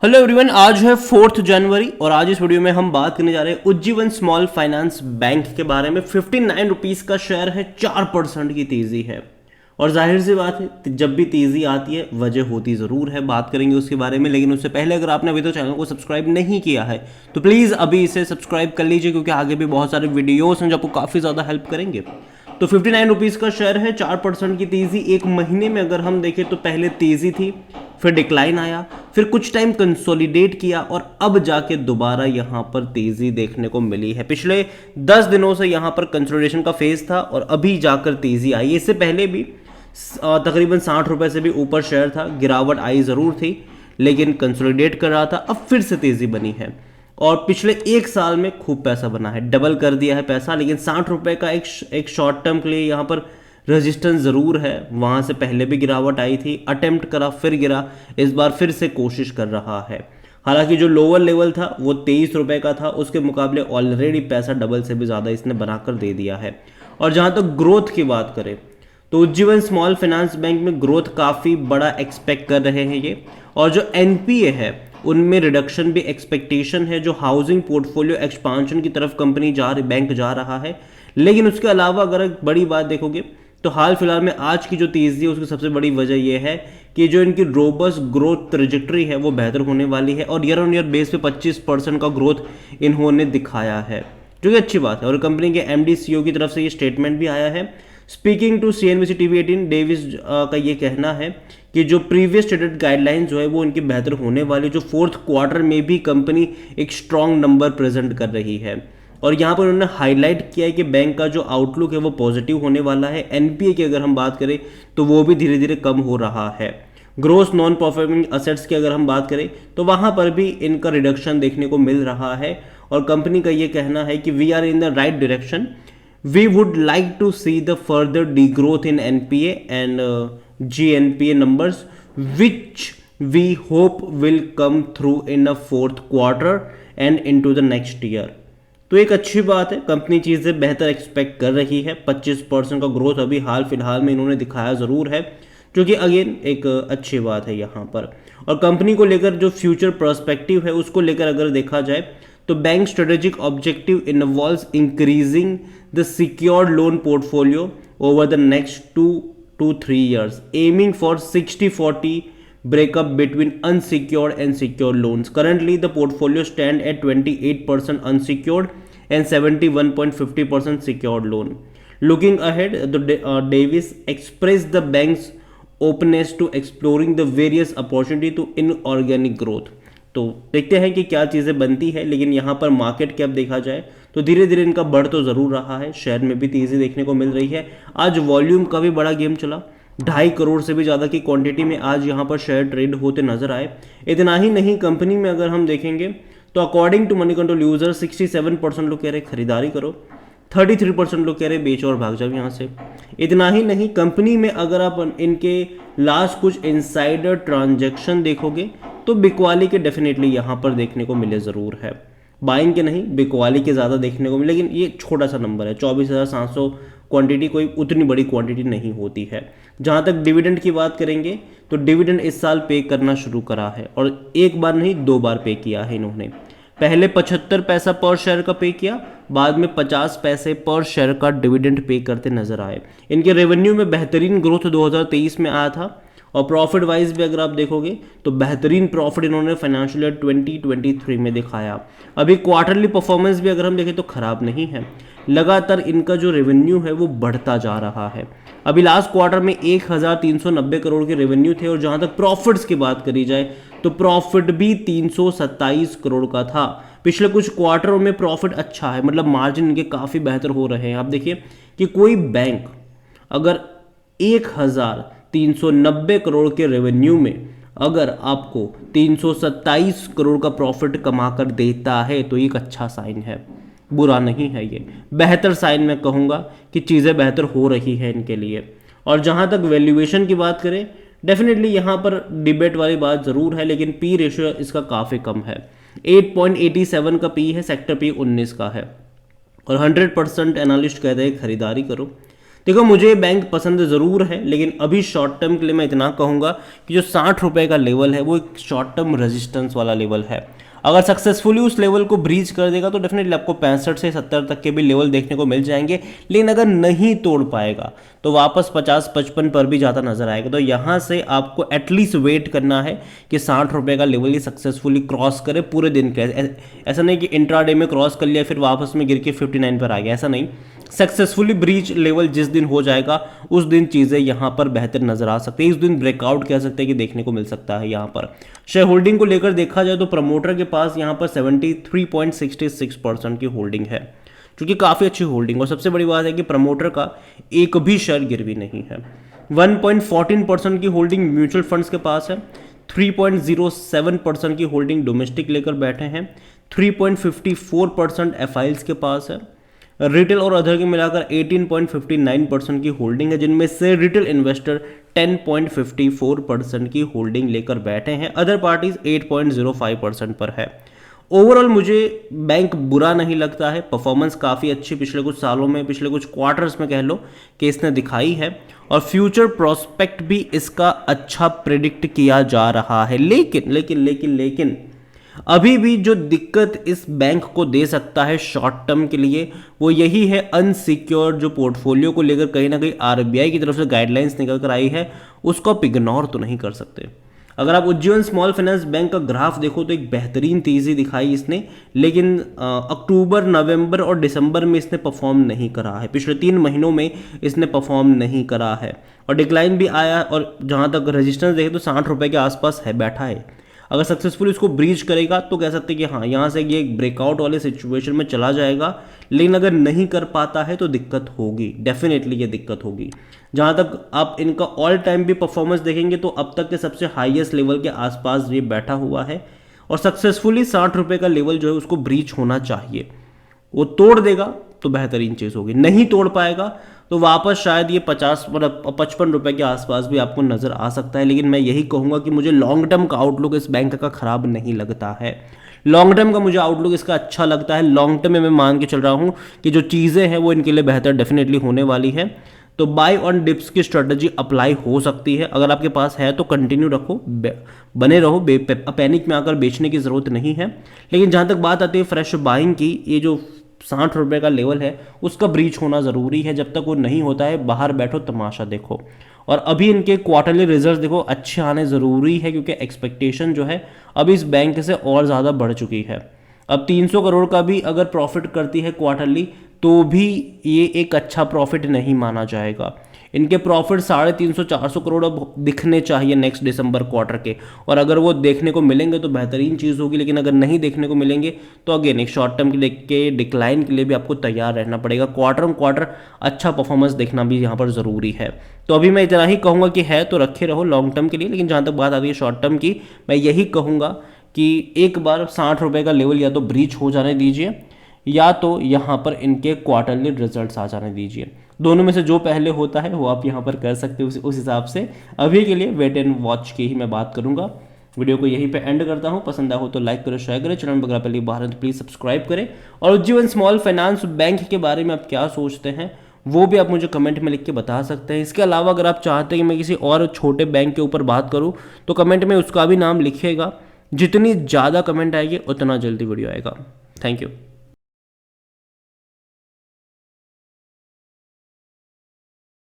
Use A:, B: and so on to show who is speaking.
A: Hello everyone, आज है 4 जनवरी और आज इस वीडियो में हम बात करने जा रहे हैं उज्जीवन स्मॉल फाइनेंस बैंक के बारे में। 59 रुपीज़ का शेयर है, 4% की तेज़ी है। और जाहिर सी बात है, जब भी तेज़ी आती है वजह होती ज़रूर है, बात करेंगे उसके बारे में। लेकिन उससे पहले अगर आपने अभी तो चैनल को सब्सक्राइब नहीं किया है तो प्लीज़ अभी इसे सब्सक्राइब कर लीजिए, क्योंकि आगे भी बहुत सारे वीडियोज़ हैं जो आपको काफ़ी ज़्यादा हेल्प करेंगे। तो 59 रुपीज़ का शेयर है, 4% की तेज़ी। एक महीने में अगर हम देखें तो पहले तेज़ी थी, फिर डिक्लाइन आया, फिर कुछ टाइम कंसोलिडेट किया और अब जाके दोबारा यहां पर तेजी देखने को मिली है। पिछले 10 दिनों से यहां पर कंसोलिडेशन का फेज था और अभी जाकर तेजी आई। इससे पहले भी तकरीबन 60 रुपए से भी ऊपर शेयर था, गिरावट आई जरूर थी, लेकिन कंसोलिडेट कर रहा था। अब फिर से तेजी बनी है और पिछले एक साल में खूब पैसा बना है, डबल कर दिया है पैसा। लेकिन 60 रुपए का एक शॉर्ट टर्म के लिए यहाँ पर रेजिस्टेंस ज़रूर है। वहाँ से पहले भी गिरावट आई थी, अटेम्प्ट करा, फिर गिरा, इस बार फिर से कोशिश कर रहा है। हालांकि जो लोअर लेवल था वो 23 रुपए का था, उसके मुकाबले ऑलरेडी पैसा डबल से भी ज़्यादा इसने बनाकर दे दिया है। और जहाँ तक ग्रोथ की बात करें तो उज्जीवन स्मॉल फाइनेंस बैंक में ग्रोथ काफ़ी बड़ा एक्सपेक्ट कर रहे हैं ये। और जो एनपीए है उनमें रिडक्शन भी एक्सपेक्टेशन है। जो हाउसिंग पोर्टफोलियो एक्सपांशन की तरफ बैंक जा रहा है। लेकिन उसके अलावा अगर एक बड़ी बात देखोगे तो हाल फिलहाल में आज की जो तेजी है उसकी सबसे बड़ी वजह यह है कि जो इनकी रोबस्ट ग्रोथ ट्रेजेक्टरी है वो बेहतर होने वाली है और ईयर ऑन ईयर बेस पे 25% का ग्रोथ इन्होंने दिखाया है, जो कि अच्छी बात है। और कंपनी के एमडी सीईओ की तरफ से ये स्टेटमेंट भी आया है। Speaking to CNBC TV 18, Davis का ये कहना है कि जो प्रीवियस स्टेटेड गाइडलाइंस जो है वो इनकी बेहतर होने वाली। जो फोर्थ क्वार्टर में भी कंपनी एक स्ट्रॉन्ग नंबर प्रेजेंट कर रही है और यहाँ पर उन्होंने हाईलाइट किया है कि बैंक का जो आउटलुक है वो पॉजिटिव होने वाला है। एनपीए की अगर हम बात करें तो वो भी धीरे धीरे कम हो रहा है। ग्रोस नॉन परफॉर्मिंग असेट्स की अगर हम बात करें तो वहाँ पर भी इनका रिडक्शन देखने को मिल रहा है और कंपनी का ये कहना है कि we are in the right direction. We would like to see the further degrowth in NPA and GNPA numbers, which we hope will come through in the fourth quarter and into the next year. तो एक अच्छी बात है, company चीज़ें बेहतर expect कर रही है। 25% का ग्रोथ अभी हाल फिलहाल में इन्होंने दिखाया ज़रूर है, जो कि अगेन एक अच्छी बात है यहाँ पर। और कंपनी को लेकर जो फ्यूचर पर्सपेक्टिव है उसको लेकर अगर देखा जाए तो bank strategic objective involves increasing the secured loan portfolio over the next 2 to 3 years, aiming for 60-40 breakup between unsecured and secured loans. Currently, the portfolio stand at 28% unsecured and 71.50% secured loan. Looking ahead, Davis expressed the bank's openness to exploring the various opportunity to inorganic growth. तो देखते हैं कि क्या चीज़ें बनती है। लेकिन यहाँ पर मार्केट कैप देखा जाए तो धीरे धीरे इनका बढ़ तो ज़रूर रहा है, शेयर में भी तेज़ी देखने को मिल रही है। आज वॉल्यूम का भी बड़ा गेम चला, 2.5 करोड़ से भी ज़्यादा की क्वांटिटी में आज यहाँ पर शेयर ट्रेड होते नजर आए। इतना ही नहीं, कंपनी में अगर हम देखेंगे तो according to Moneycontrol user 67% लोग कह रहे खरीदारी करो, 33% लोग कह रहे बेचो और भाग जाओ यहाँ से। इतना ही नहीं, कंपनी में अगर आप इनके लास्ट कुछ इनसाइडर ट्रांजैक्शन देखोगे तो बिकवाली के डेफिनेटली यहाँ पर देखने को मिले ज़रूर है। बाइंग के नहीं, बिकवाली के ज़्यादा देखने को मिले, लेकिन ये छोटा सा नंबर है। 24,700 क्वांटिटी कोई उतनी बड़ी क्वांटिटी नहीं होती है। जहाँ तक डिविडेंड की बात करेंगे तो डिविडेंड इस साल पे करना शुरू करा है और एक बार नहीं 2 बार पे किया है इन्होंने। पहले 75 पैसा पर शेयर का पे किया, बाद में 50 पैसे पर शेयर का डिविडेंड पे करते नजर आए। इनके रेवेन्यू में बेहतरीन ग्रोथ 2023 में आया था और प्रॉफिट वाइज भी अगर आप देखोगे तो बेहतरीन प्रॉफिट इन्होंने फाइनेंशियल ईयर 2023 में दिखाया। अभी क्वार्टरली परफॉर्मेंस भी अगर हम देखें तो खराब नहीं है, लगातार इनका जो रेवेन्यू है वो बढ़ता जा रहा है। अभी लास्ट क्वार्टर में 1390 करोड़ के रेवेन्यू थे और जहां तक प्रॉफिट्स की बात करी जाए तो प्रॉफिट भी 327 करोड़ का था। पिछले कुछ क्वार्टरों में प्रॉफिट अच्छा है, मतलब मार्जिन इनके काफ़ी बेहतर हो रहे हैं। आप देखिए कि कोई बैंक अगर 1390 करोड़ के रेवेन्यू में अगर आपको 327 करोड़ का प्रॉफिट कमा कर देता है तो एक अच्छा साइन है, बुरा नहीं है, ये बेहतर साइन मैं कहूँगा कि चीज़ें बेहतर हो रही है इनके लिए। और जहाँ तक वैल्यूएशन की बात करें, डेफिनेटली यहाँ पर डिबेट वाली बात ज़रूर है, लेकिन पी रेशियो इसका काफ़ी कम है। 8.87 का पी है, सेक्टर पी 19 का है और 100% एनालिस्ट कहते हैं खरीदारी करो। देखो मुझे बैंक पसंद ज़रूर है, लेकिन अभी शॉर्ट टर्म के लिए मैं इतना कहूँगा कि जो 60 रुपये का लेवल है वो एक शॉर्ट टर्म रेजिस्टेंस वाला लेवल है। अगर सक्सेसफुली उस लेवल को ब्रीच कर देगा तो डेफिनेटली आपको 65 से 70 तक के भी लेवल देखने को मिल जाएंगे, लेकिन अगर नहीं तोड़ पाएगा तो वापस 50-55 पर भी ज़्यादा नजर आएगा। तो यहाँ से आपको एटलीस्ट वेट करना है कि 60 रुपये का लेवल ये सक्सेसफुली क्रॉस करे पूरे दिन के। ऐसा नहीं कि इंट्राडे में क्रॉस कर लिया फिर वापस में गिर के 59 पर आ गया, ऐसा नहीं। सक्सेसफुली ब्रीच लेवल जिस दिन हो जाएगा उस दिन चीज़ें यहाँ पर बेहतर नजर आ सकती है, इस दिन ब्रेकआउट कह सकते हैं कि देखने को मिल सकता है। यहाँ पर शेयर होल्डिंग को लेकर देखा जाए तो प्रमोटर के पास यहाँ पर 73.66% की होल्डिंग है, जो कि काफ़ी अच्छी होल्डिंग। और सबसे बड़ी बात है कि प्रमोटर का एक भी शेयर गिरवी नहीं है। 1.14% की होल्डिंग म्यूचुअल फंड्स के पास है, 3.07% की होल्डिंग डोमेस्टिक लेकर बैठे हैं, 3.54% एफआईएल्स के पास है। रिटेल और अदर के मिलाकर 18.59% की होल्डिंग है, जिनमें से रिटेल इन्वेस्टर 10.54% की होल्डिंग लेकर बैठे हैं। अदर पार्टीज 8.05% पर है। ओवरऑल मुझे बैंक बुरा नहीं लगता है, परफॉर्मेंस काफ़ी अच्छी पिछले कुछ सालों में, पिछले कुछ क्वार्टर्स में कह लो कि इसने दिखाई है, और फ्यूचर प्रोस्पेक्ट भी इसका अच्छा प्रिडिक्ट किया जा रहा है। लेकिन लेकिन लेकिन लेकिन अभी भी जो दिक्कत इस बैंक को दे सकता है शॉर्ट टर्म के लिए वो यही है, अनसिक्योर जो पोर्टफोलियो को लेकर कहीं ना कहीं आरबीआई की तरफ से गाइडलाइंस निकल कर आई है, उसको आप इग्नोर तो नहीं कर सकते। अगर आप उज्जीवन स्मॉल फाइनेंस बैंक का ग्राफ देखो तो एक बेहतरीन तेज़ी दिखाई इसने, लेकिन अक्टूबर, नवंबर और दिसंबर में इसने परफॉर्म नहीं करा है। पिछले 3 महीनों में इसने परफॉर्म नहीं करा है और डिक्लाइन भी आया, और जहाँ तक रेजिस्टेंस देखे तो 60 रुपये के आसपास है, बैठा है। अगर सक्सेसफुली इसको ब्रीच करेगा तो कह सकते हैं कि हाँ यहाँ से ये एक ब्रेकआउट वाले सिचुएशन में चला जाएगा, लेकिन अगर नहीं कर पाता है तो दिक्कत होगी, डेफिनेटली ये दिक्कत होगी। जहाँ तक आप इनका ऑल टाइम भी परफॉर्मेंस देखेंगे तो अब तक के सबसे हाईएस्ट लेवल के आसपास ये बैठा हुआ है, और सक्सेसफुली 60 रुपये का लेवल जो है उसको ब्रीच होना चाहिए। वो तोड़ देगा तो बेहतरीन चीज़ होगी, नहीं तोड़ पाएगा तो वापस शायद ये 55 रुपये के आसपास भी आपको नज़र आ सकता है। लेकिन मैं यही कहूँगा कि मुझे लॉन्ग टर्म का आउटलुक इस बैंक का ख़राब नहीं लगता है। लॉन्ग टर्म का मुझे आउटलुक इसका अच्छा लगता है। लॉन्ग टर्म में मैं मान के चल रहा हूँ कि जो चीज़ें हैं वो इनके लिए बेहतर डेफिनेटली होने वाली है। तो बाय ऑन डिप्स की स्ट्रेटजी अप्लाई हो सकती है, अगर आपके पास है तो कंटिन्यू रखो, बने रहो, पैनिक में आकर बेचने की ज़रूरत नहीं है। लेकिन जहाँ तक बात आती है फ्रेश बाइंग की, ये जो 60 रुपये का लेवल है उसका ब्रीच होना ज़रूरी है। जब तक वो नहीं होता है बाहर बैठो तमाशा देखो। और अभी इनके क्वार्टरली रिजल्ट्स देखो अच्छे आने ज़रूरी है, क्योंकि एक्सपेक्टेशन जो है अब इस बैंक से और ज़्यादा बढ़ चुकी है। अब 300 करोड़ का भी अगर प्रॉफिट करती है क्वार्टरली तो भी ये एक अच्छा प्रॉफिट नहीं माना जाएगा। इनके प्रॉफिट 350-400 करोड़ अब दिखने चाहिए नेक्स्ट दिसंबर क्वार्टर के, और अगर वो देखने को मिलेंगे तो बेहतरीन चीज़ होगी। लेकिन अगर नहीं देखने को मिलेंगे तो अगेन एक शॉर्ट टर्म के डिक्लाइन के लिए भी आपको तैयार रहना पड़ेगा। क्वार्टर ऑन क्वार्टर अच्छा परफॉर्मेंस देखना भी यहाँ पर ज़रूरी है। तो अभी मैं इतना ही कहूँगा कि है तो रखे रहो लॉन्ग टर्म के लिए, लेकिन जहाँ तक बात आती है शॉर्ट टर्म की, मैं यही कहूँगा कि एक बार 60 रुपये का लेवल या तो ब्रीच हो जाने दीजिए, या तो यहाँ पर इनके क्वार्टरली रिजल्ट्स आ जाने दीजिए। दोनों में से जो पहले होता है वो आप यहाँ पर कर सकते हो उस हिसाब से। अभी के लिए वेट एंड वॉच की ही मैं बात करूँगा। वीडियो को यहीं पे एंड करता हूँ। पसंद आया हो तो लाइक करें, शेयर करें, चैनल पर पहली बार है तो प्लीज़ सब्सक्राइब करें। और उज्जीवन स्मॉल फाइनेंस बैंक के बारे में आप क्या सोचते हैं वो भी आप मुझे कमेंट में लिख के बता सकते हैं। इसके अलावा अगर आप चाहते हैं कि मैं किसी और छोटे बैंक के ऊपर बात करूँ तो कमेंट में उसका भी नाम लिखिएगा। जितनी ज़्यादा कमेंट आएगी उतना जल्दी वीडियो आएगा। Thank you.